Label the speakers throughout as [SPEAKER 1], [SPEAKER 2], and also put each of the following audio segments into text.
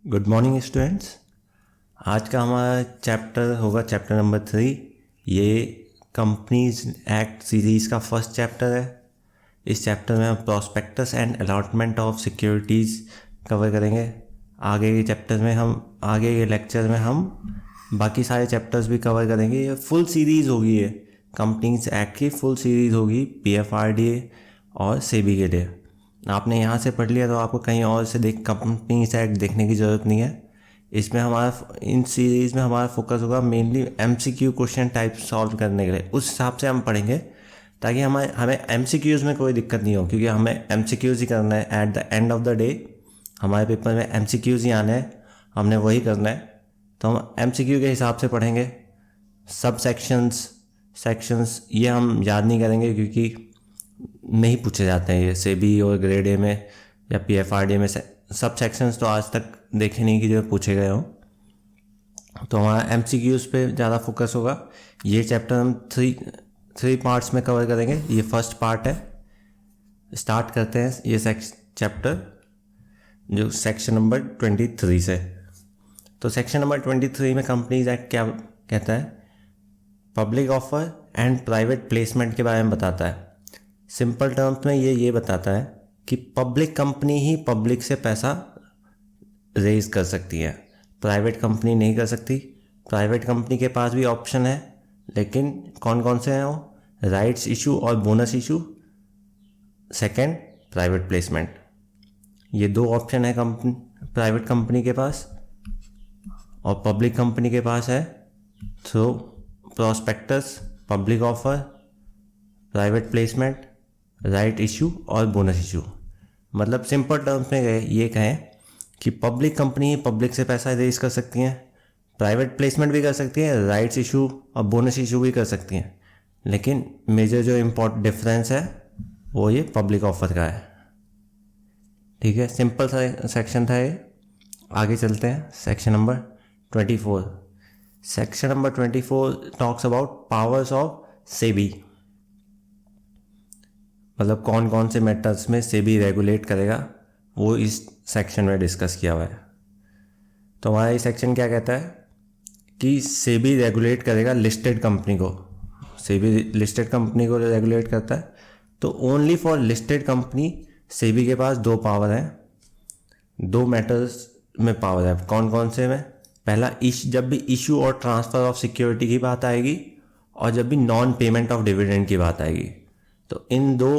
[SPEAKER 1] Good morning students. आज का हमारा चैप्टर होगा चैप्टर नंबर 3। ये कंपनीज एक्ट सीरीज़ का फर्स्ट चैप्टर है। इस चैप्टर में हम prospectus and allotment of securities cover करेंगे। आगे के लेक्चर में हम बाकी सारे चैप्टर्स भी कवर करेंगे। ये फुल सीरीज़ होगी, ये कंपनीज एक्ट की फुल सीरीज़ होगी PFRDA और सेबी के लिए। आपने यहाँ से पढ़ लिया तो आपको कहीं और से कंपनीज एक्ट देखने की ज़रूरत नहीं है। इन सीरीज़ में हमारा फोकस होगा mainly MCQ question type solve करने के लिए। उस हिसाब से हम पढ़ेंगे ताकि हमें MCQs में कोई दिक्कत नहीं हो, क्योंकि हमें MCQs ही करना है। At the end of the day हमारे पेपर में MCQs ही आने हैं, हमने वही करना है। तो हम MCQ के हिसाब से पढ़ेंगे। सब सेक्शंस ये हम याद नहीं करेंगे क्योंकि नहीं पूछे जाते हैं ये सेबी और ग्रेड ए में या PFRDA में। सब सेक्शंस तो आज तक देखे नहीं कि जो पूछे गए हों, तो हमारा MCQs पे ज़्यादा फोकस होगा। ये चैप्टर हम थ्री पार्ट्स में कवर करेंगे। ये फर्स्ट पार्ट है। स्टार्ट करते हैं ये चैप्टर जो सेक्शन नंबर 23 से। तो सेक्शन नंबर 23 में कंपनीज एक्ट क्या कहता है? Public offer and private placement के बारे में बताता है। सिंपल टर्म्स में ये बताता है कि पब्लिक कंपनी ही पब्लिक से पैसा रेज कर सकती है, प्राइवेट कंपनी नहीं कर सकती। प्राइवेट कंपनी के पास भी ऑप्शन है, लेकिन कौन कौन से हैं वो? राइट्स इशू और bonus issue. Second, private placement. ये दो ऑप्शन है प्राइवेट कंपनी के पास, और पब्लिक कंपनी के पास है through prospectus, public offer, private placement, right issue और बोनस इशू। मतलब सिंपल टर्म्स में ये कहें कि पब्लिक कंपनी पब्लिक से पैसा रेज कर सकती हैं, प्राइवेट प्लेसमेंट भी कर सकती हैं, राइट्स इशू और बोनस इशू भी कर सकती हैं। लेकिन मेजर जो इम्पोर्टेंट डिफरेंस है वो ये पब्लिक ऑफर का है। ठीक है, सिंपल सा सेक्शन था ये। आगे चलते हैं section number 24। Section number 24 talks about powers of SEBI. मतलब कौन कौन से मैटर्स में सेबी रेगुलेट करेगा वो इस सेक्शन में डिस्कस किया हुआ है। तो हमारा ये सेक्शन क्या कहता है कि सेबी रेगुलेट करेगा लिस्टेड कंपनी को। सेबी लिस्टेड कंपनी को रेगुलेट करता है, तो only for listed company SEBI के पास दो पावर हैं, दो मैटर्स में पावर है। कौन कौन से में? पहला, जब भी इशू और ट्रांसफ़र ऑफ सिक्योरिटी की बात आएगी, और जब भी नॉन पेमेंट ऑफ डिविडेंड की बात आएगी। तो इन दो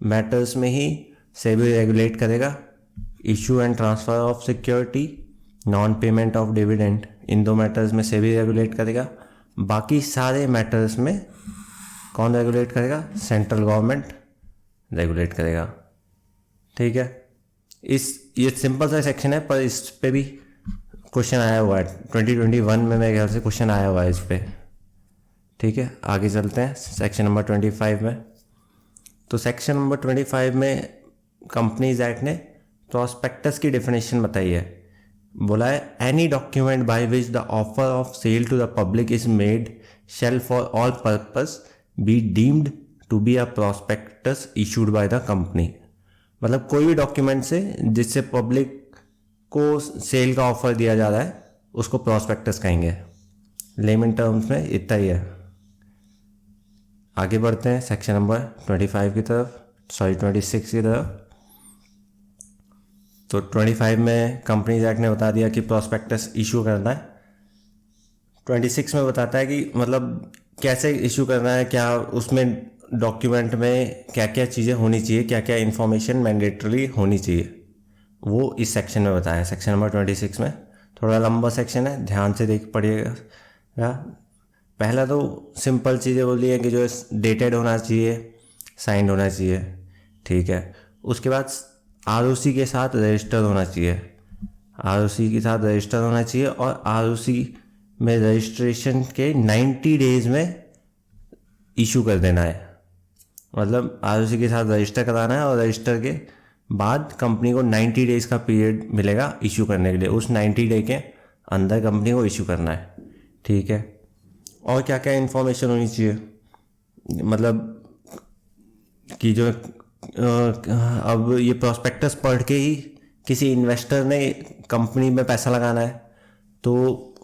[SPEAKER 1] मैटर्स में ही सेबी रेगुलेट करेगा। Issue and transfer of security, non payment of dividend, इन दो मैटर्स में सेबी रेगुलेट करेगा। बाकी सारे मैटर्स में कौन रेगुलेट करेगा? सेंट्रल गवर्नमेंट रेगुलेट करेगा। ठीक है, ये सिंपल सा सेक्शन है, पर इस पे भी क्वेश्चन आया हुआ है 2021 में। मेरे ख्याल से क्वेश्चन आया हुआ है इस पे। ठीक है, आगे चलते हैं सेक्शन नंबर 25 में। तो सेक्शन नंबर 25 में कंपनीज एक्ट ने प्रॉस्पेक्टस की डेफिनेशन बताई है। बोला है, any document by which the offer of sale to the public is made shall for all purpose be deemed to be a prospectus issued by the company. मतलब कोई भी document से जिससे पब्लिक को सेल का ऑफर दिया जा रहा है उसको प्रॉस्पेक्टस कहेंगे। लेमन टर्म्स में इतना ही है। आगे बढ़ते हैं सेक्शन नंबर 26 की तरफ। तो 25 में कंपनीज एक्ट ने बता दिया कि प्रॉस्पेक्टस इशू करना है। 26 में बताता है कि मतलब कैसे इशू करना है, क्या उसमें डॉक्यूमेंट में क्या क्या चीज़ें होनी चाहिए, क्या क्या इन्फॉर्मेशन मैंडेटरी होनी चाहिए, वो इस सेक्शन में बताया है। सेक्शन नंबर 26 में थोड़ा लंबा सेक्शन है, ध्यान से देख पढ़िएगा। पहला तो सिंपल चीज़ें बोली है कि जो डेटेड होना चाहिए, साइंड होना चाहिए। ठीक है, उसके बाद ROC के साथ रजिस्टर होना चाहिए। ROC के साथ रजिस्टर होना चाहिए, और ROC में रजिस्ट्रेशन के 90 डेज में इशू कर देना है। मतलब ROC के साथ रजिस्टर कराना है, और रजिस्टर के बाद कंपनी को 90 डेज का पीरियड मिलेगा इशू करने के लिए। उस 90 डे के अंदर कंपनी को इशू करना है। ठीक है, और क्या क्या इन्फॉर्मेशन होनी चाहिए? मतलब कि जो अब ये प्रॉस्पेक्टस पढ़ के ही किसी इन्वेस्टर ने कंपनी में पैसा लगाना है तो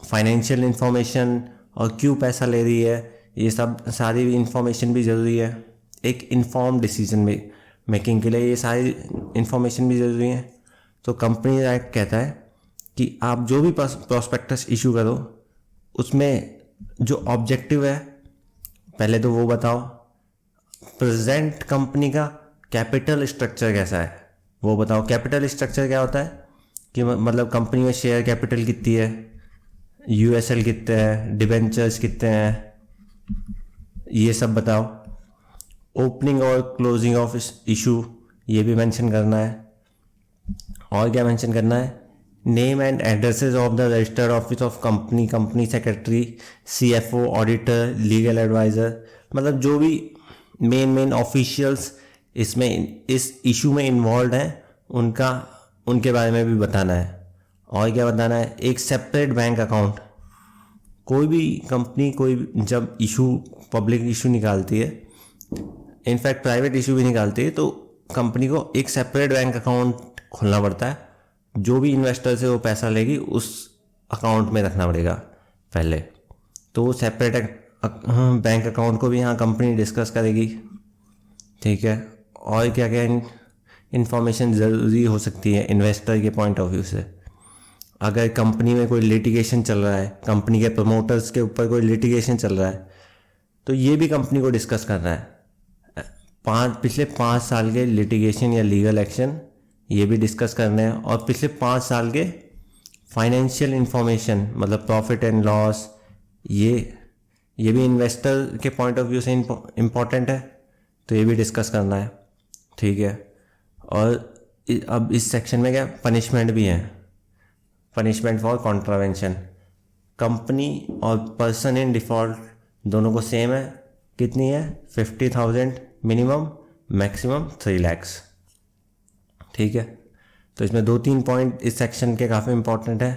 [SPEAKER 1] फाइनेंशियल इंफॉर्मेशन और क्यों पैसा ले रही है, ये सब सारी इंफॉर्मेशन भी ज़रूरी है। एक इन्फॉर्म डिसीजन मेकिंग के लिए ये सारी इंफॉर्मेशन भी ज़रूरी है। तो कंपनी एक्ट कहता है कि आप जो भी प्रॉस्पेक्टस इशू करो उसमें जो ऑब्जेक्टिव है पहले तो वो बताओ, प्रेजेंट कंपनी का कैपिटल स्ट्रक्चर कैसा है वो बताओ। कैपिटल स्ट्रक्चर क्या होता है कि मतलब कंपनी में शेयर कैपिटल कितनी है, यूएसएल कितने हैं, डिबेंचर्स कितने हैं, ये सब बताओ। ओपनिंग और क्लोजिंग ऑफ इशू ये भी मेंशन करना है। और क्या मेंशन करना है, name and addresses of the registered office of company, company secretary, CFO, auditor, legal adviser, मतलब जो भी मेन ऑफिशियल्स इसमें इस इशू में इन्वॉल्व हैं उनके बारे में भी बताना है। और क्या बताना है, एक सेपरेट बैंक अकाउंट। कोई भी कंपनी जब पब्लिक इशू निकालती है, इनफैक्ट प्राइवेट इशू भी निकालती है, तो कंपनी को एक सेपरेट बैंक अकाउंट खोलना पड़ता है। जो भी इन्वेस्टर से वो पैसा लेगी उस अकाउंट में रखना पड़ेगा पहले। तो वो सेपरेट बैंक अकाउंट को भी यहाँ कंपनी डिस्कस करेगी, ठीक है। और क्या क्या इन्फॉर्मेशन ज़रूरी हो सकती है इन्वेस्टर के पॉइंट ऑफ व्यू से। अगर कंपनी में कोई लिटिगेशन चल रहा है, कंपनी के प्रमोटर्स के ऊपर कोई लिटिगेशन चल रहा है, तो ये भी कंपनी को डिस्कस करना है। पिछले 5 साल के लिटिगेशन या लीगल एक्शन ये भी डिस्कस करने हैं। और पिछले 5 साल के फाइनेंशियल इंफॉर्मेशन, मतलब प्रॉफिट एंड लॉस, ये भी इन्वेस्टर के पॉइंट ऑफ व्यू से इम्पॉर्टेंट है, तो ये भी डिस्कस करना है, ठीक है। और अब इस सेक्शन में क्या पनिशमेंट भी है, पनिशमेंट फॉर कॉन्ट्रावेंशन। कंपनी और पर्सन इन डिफॉल्ट दोनों को सेम है, कितनी है 50,000 मिनिमम, मैक्सिमम 3 लाख, ठीक है। तो इसमें 2-3 पॉइंट इस सेक्शन के काफ़ी इंपॉर्टेंट है।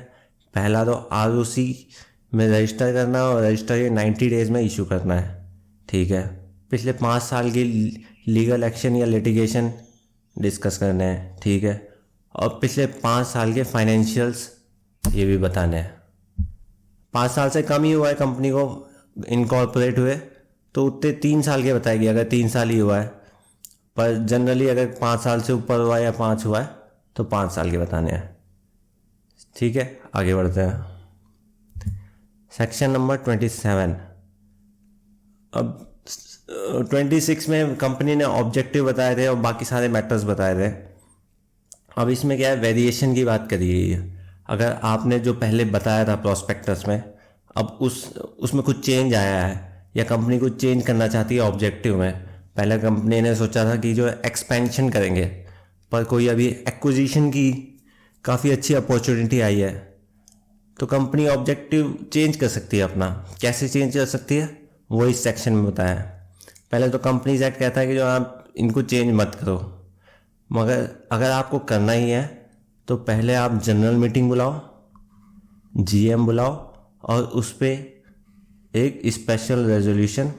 [SPEAKER 1] पहला तो आरओसी में रजिस्टर करना, और रजिस्टर ये 90 डेज़ में इशू करना है, ठीक है। पिछले 5 साल की लीगल एक्शन या लिटिगेशन डिस्कस करने हैं, ठीक है। और पिछले 5 साल के फाइनेंशियल्स ये भी बताने हैं। 5 साल से कम ही हुआ है कंपनी को इनकॉर्पोरेट हुए तो उतने 3 साल के बताएगी, अगर 3 साल ही हुआ है। पर जनरली अगर 5 साल से ऊपर हुआ है या 5 हुआ है तो 5 साल के बताने हैं, ठीक है। आगे बढ़ते हैं। Section number 27। अब 26 में कंपनी ने ऑब्जेक्टिव बताए थे और बाकी सारे मैटर्स बताए थे। अब इसमें क्या है, वेरिएशन की बात करी गई है। अगर आपने जो पहले बताया था प्रॉस्पेक्टस में, अब उसमें कुछ चेंज आया है या कंपनी कुछ चेंज करना चाहती है ऑब्जेक्टिव में। पहले कंपनी ने सोचा था कि जो एक्सपेंशन करेंगे, पर कोई अभी एक्विजिशन की काफ़ी अच्छी अपॉर्चुनिटी आई है, तो कंपनी ऑब्जेक्टिव चेंज कर सकती है अपना। कैसे चेंज कर सकती है वो इस सेक्शन में बताया है। पहले तो कंपनीज एक्ट कहता है कि जो आप इनको चेंज मत करो, मगर अगर आपको करना ही है तो पहले आप जनरल मीटिंग बुलाओ, जीएम बुलाओ और उस पर एक स्पेशल रेजोल्यूशन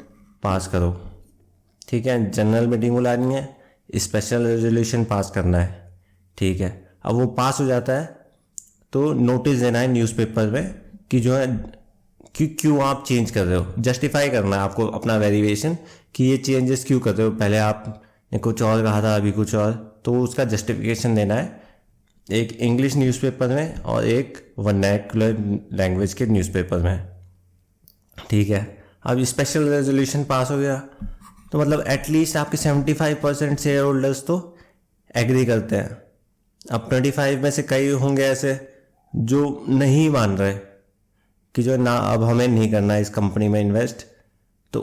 [SPEAKER 1] पास करो, ठीक है। जनरल मीटिंग बुलानी है, स्पेशल रेजोल्यूशन पास करना है, ठीक है। अब वो पास हो जाता है तो नोटिस देना है न्यूज़पेपर में कि जो है क्यों आप चेंज कर रहे हो। जस्टिफाई करना है आपको अपना वेरिएशन कि ये चेंजेस क्यों कर रहे हो, पहले आपने कुछ और कहा था अभी कुछ और, तो उसका जस्टिफिकेशन देना है एक इंग्लिश न्यूज़पेपर में और एक वर्नैकुलर लैंग्वेज के न्यूज़पेपर में, ठीक है। अब स्पेशल रेजोल्यूशन पास हो गया तो मतलब एटलीस्ट आपके 75% शेयर होल्डर्स तो एग्री करते हैं। अब 25 में से कई होंगे ऐसे जो नहीं मान रहे कि जो ना अब हमें नहीं करना है इस कंपनी में इन्वेस्ट, तो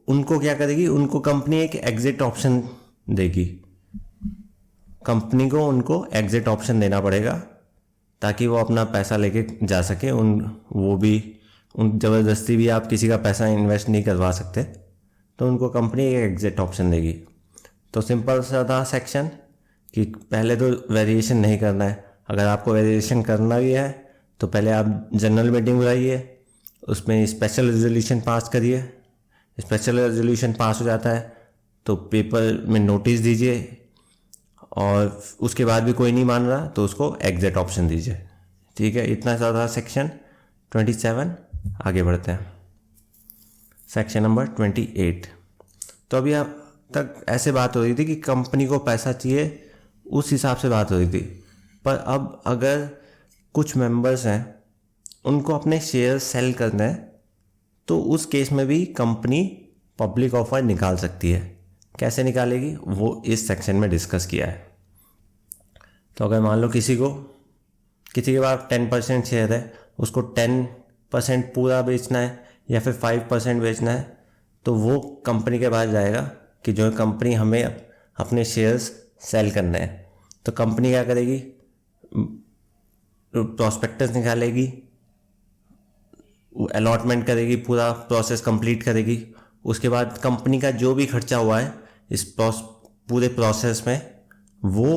[SPEAKER 1] उनको क्या करेगी, उनको कंपनी एक एग्जिट ऑप्शन देगी। कंपनी को उनको एग्जिट ऑप्शन देना पड़ेगा ताकि वो अपना पैसा लेके जा सके। उन ज़बरदस्ती भी आप किसी का पैसा इन्वेस्ट नहीं करवा सकते, तो उनको कंपनी एक एग्जिट ऑप्शन देगी। तो सिंपल सा था सेक्शन कि पहले तो वेरिएशन नहीं करना है। अगर आपको वेरिएशन करना भी है तो पहले आप जनरल मीटिंग बुलाइए, उसमें स्पेशल रेजोल्यूशन पास करिए। स्पेशल रेजोल्यूशन पास हो जाता है तो पेपर में नोटिस दीजिए और उसके बाद भी कोई नहीं मान रहा तो उसको एग्जिट ऑप्शन दीजिए। ठीक है, इतना सा था सेक्शन 27। आगे बढ़ते हैं सेक्शन नंबर 28। तो अभी अब तक ऐसे बात हो रही थी कि कंपनी को पैसा चाहिए, उस हिसाब से बात हो रही थी। पर अब अगर कुछ मेंबर्स हैं उनको अपने शेयर सेल करना है तो उस केस में भी कंपनी पब्लिक ऑफर निकाल सकती है। कैसे निकालेगी वो इस सेक्शन में डिस्कस किया है। तो अगर मान लो किसी के पास 10% शेयर है, उसको 10% पूरा बेचना है या फिर 5% बेचना है, तो वो कंपनी के पास जाएगा कि जो कंपनी हमें अपने शेयर्स सेल करने हैं। तो कंपनी क्या करेगी, प्रॉस्पेक्टस निकालेगी, अलॉटमेंट करेगी, पूरा प्रोसेस कंप्लीट करेगी। उसके बाद कंपनी का जो भी खर्चा हुआ है इस पूरे प्रोसेस में वो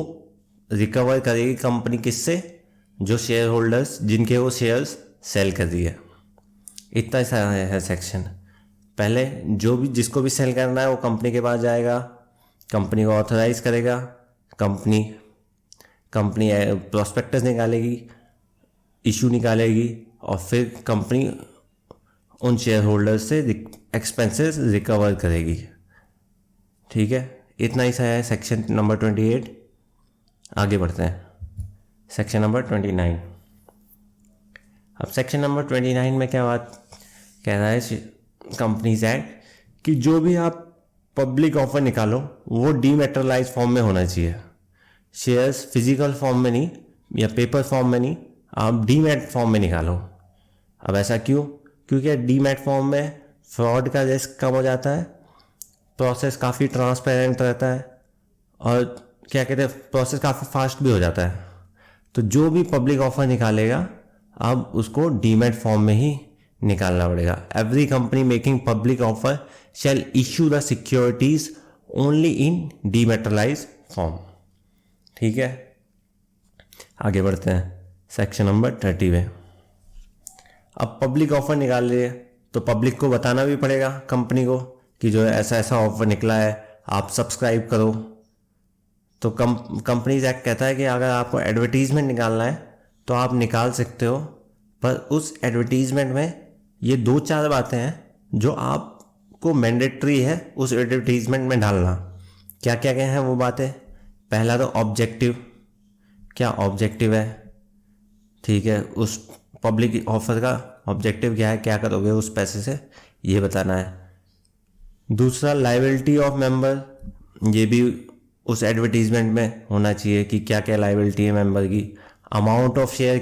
[SPEAKER 1] रिकवर करेगी कंपनी। किससे? जो शेयर होल्डर्स जिनके वो शेयर्स सेल कर दिए। इतना सा है सेक्शन। पहले जो भी जिसको भी सेल करना है वो कंपनी के पास जाएगा, कंपनी को ऑथराइज करेगा, कंपनी प्रोस्पेक्टस निकालेगी, इशू निकालेगी और फिर कंपनी उन शेयर होल्डर्स से एक्सपेंसेस रिकवर करेगी। ठीक है, इतना ही सा है सेक्शन नंबर 28। आगे बढ़ते हैं सेक्शन नंबर 29। अब सेक्शन नंबर 29 में क्या बात कह रहा है कंपनीज एक्ट कि जो भी आप पब्लिक ऑफर निकालो वो डीमैटेरियलाइज फॉर्म में होना चाहिए। शेयर्स फिजिकल फॉर्म में नहीं या पेपर फॉर्म में नहीं, आप डीमैट फॉर्म में निकालो। अब ऐसा क्यों? क्योंकि डीमैट फॉर्म में फ्रॉड का रिस्क कम हो जाता है, प्रोसेस काफ़ी ट्रांसपेरेंट रहता है और क्या कहते हैं प्रोसेस काफ़ी फास्ट भी हो जाता है। तो जो भी पब्लिक ऑफर निकालेगा अब उसको डीमैट फॉर्म में ही निकालना पड़ेगा। Every company making public offer shall issue the securities only in dematerialise form. ठीक है, आगे बढ़ते हैं सेक्शन नंबर 30 में। अब पब्लिक ऑफर निकाल लिए तो पब्लिक को बताना भी पड़ेगा कंपनी को कि जो ऐसा ऐसा ऑफर निकला है, आप सब्सक्राइब करो। तो कंपनीज एक्ट कहता है कि अगर आपको एडवर्टीजमेंट निकालना है तो आप निकाल सकते हो, पर उस एडवर्टीजमेंट में ये 2-4 बातें हैं जो आपको मैंडेटरी है उस एडवर्टीजमेंट में डालना। क्या क्या क्या हैं वो बातें? पहला तो ऑब्जेक्टिव, क्या ऑब्जेक्टिव है। ठीक है, उस पब्लिक ऑफर का ऑब्जेक्टिव क्या है, क्या करोगे उस पैसे से, ये बताना है। दूसरा लायबिलिटी ऑफ मेंबर, ये भी उस एडवर्टीजमेंट में होना चाहिए कि क्या क्या लायबिलिटी है मेंबर की। Amount of share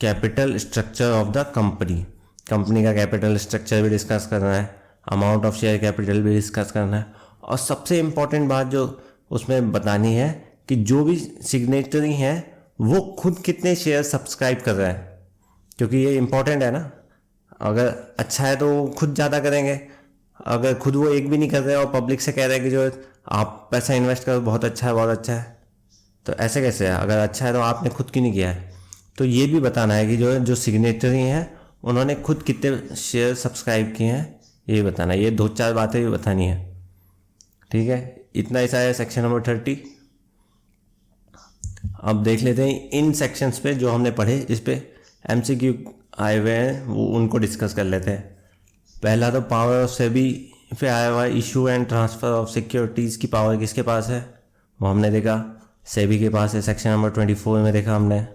[SPEAKER 1] capital structure of the company का कैपिटल स्ट्रक्चर भी डिस्कस करना है, अमाउंट ऑफ शेयर कैपिटल भी डिस्कस करना है। और सबसे इम्पॉर्टेंट बात जो उसमें बतानी है कि जो भी सिग्नेटरी हैं वो खुद कितने शेयर सब्सक्राइब कर रहे हैं, क्योंकि ये इम्पॉर्टेंट है ना। अगर अच्छा है तो वो खुद ज़्यादा करेंगे, अगर खुद वो एक भी नहीं कर रहे और पब्लिक से कह रहे हैं कि जो आप पैसा इन्वेस्ट करो बहुत अच्छा है बहुत अच्छा है, तो ऐसे कैसे है? अगर अच्छा है तो आपने खुद क्यों नहीं किया है? तो ये भी बताना है कि जो सिग्नेटरी हैं उन्होंने खुद कितने शेयर सब्सक्राइब किए हैं, ये बताना है। ये 2-4 बातें भी बतानी है। ठीक है, इतना ऐसा है सेक्शन नंबर 30। अब देख लेते हैं इन सेक्शंस पे जो हमने पढ़े, इस पे MCQ आए हुए हैं, वो उनको डिस्कस कर लेते हैं। पहला तो पावर ऑफ सेबी पे आया हुआ है, issue and transfer of securities की पावर किसके पास है, वो हमने देखा सेबी के पास है। सेक्शन नंबर 24 में देखा हमने।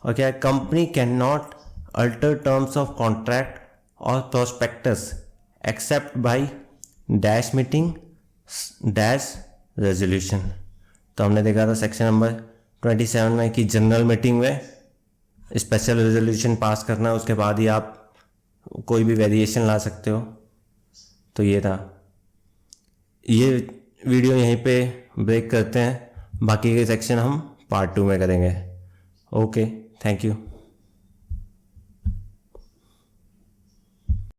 [SPEAKER 1] और क्या है, company can not alter terms of contract और prospectus except by dash meeting dash resolution. तो हमने देखा था सेक्शन नंबर 27 में कि जनरल मीटिंग में स्पेशल रेजोल्यूशन पास करना, उसके बाद ही आप कोई भी वेरिएशन ला सकते हो। तो ये था। ये वीडियो यहीं पे ब्रेक करते हैं, बाकी के सेक्शन हम पार्ट 2 में करेंगे। Okay, thank you.